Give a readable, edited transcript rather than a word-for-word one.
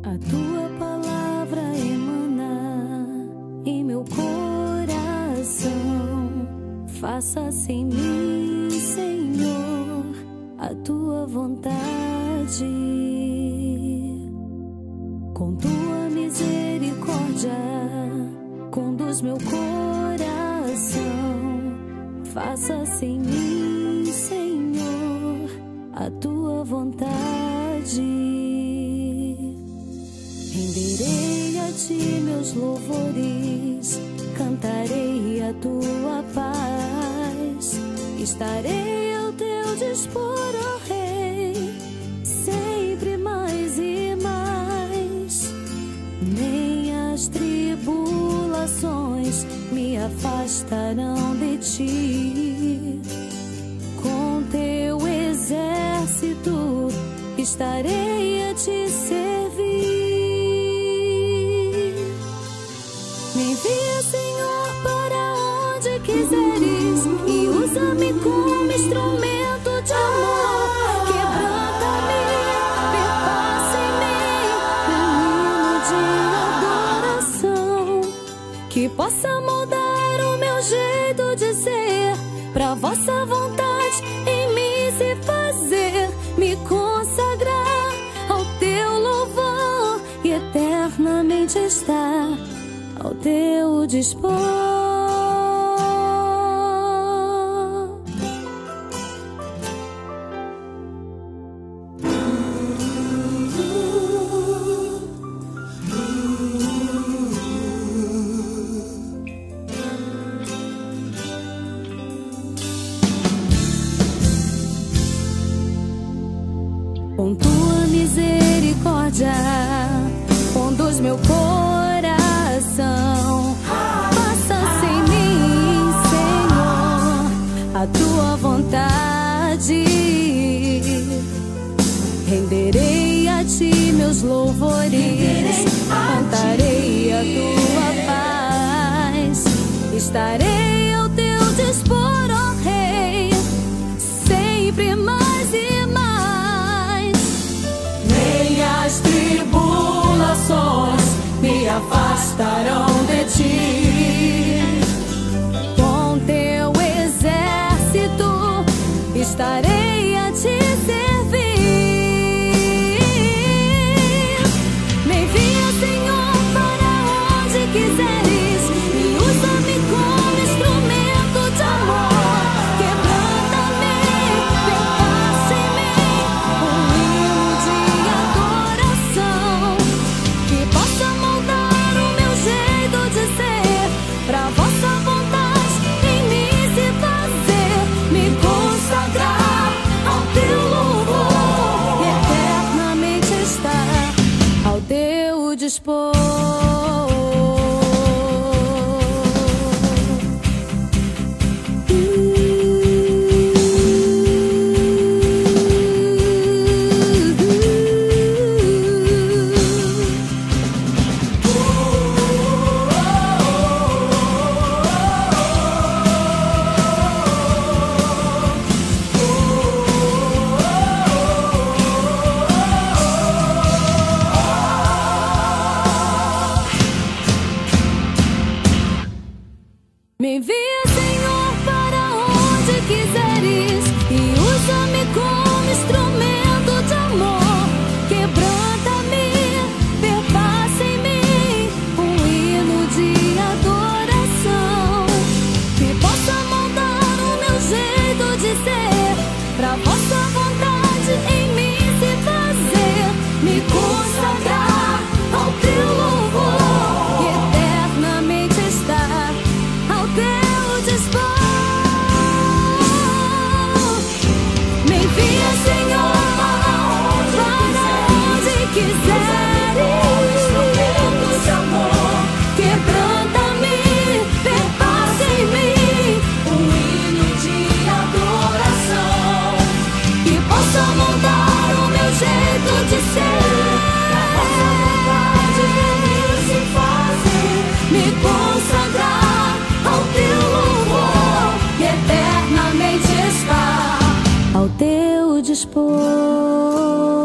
A tua palavra emana em meu coração. Faça-se em mim, Senhor, a tua vontade. Com tua misericórdia, conduz meu coração. Faça-se em mim, Senhor, a tua vontade. Renderei a ti meus louvores, cantarei a tua paz. Estarei ao teu dispor, ó Rei, sempre mais e mais. Nem as tribulações me afastarão de ti. Com teu exército estarei a te servir. Me envia, Senhor, para onde quiseres e usa-me como instrumento de amor. Quebranta-me, perpassa em mim um hino de adoração, que possa moldar o meu jeito de ser pra vossa vontade em mim se fazer, me consagrar ao teu louvor e eternamente estar ao teu dispor. Com tua misericórdia, conduz meu coração. Faça-se em mim, Senhor, a tua vontade. Renderei a ti meus louvores, cantarei a tua paz. Estarei ao teu dispor, ó Rei, sempre mais e mais. Nem as tribulações me afastarão de ti. Com teu exército estarei a te servir. Me envia, Senhor, para onde quiseres e usa-me como instrumento de amor. Quebranta-me, perpassa em mim um hino de adoração, que possa moldar o meu jeito de ser pra vossa vontade em mim se fazer, me consagrar ao teu louvor e eternamente estar ao teu dispor. Me envia, Senhor, para onde quiseres e usa-me como instrumento de amor. Quebranta-me, perpassa em mim um hino de adoração, que possa moldar o meu jeito de ser pra vossa vontade em mim se fazer, me consagrar ao teu louvor e eternamente estar ao teu dispor. Me envia, Senhor, para onde quiseres, instrumentos de amor. Quebranta-me, perpassa em mim um hino de adoração, que possa moldar o meu jeito de ser pra vossa vontade em mim se fazer, me consagrar ao teu louvor e eternamente estar ao teu dispor.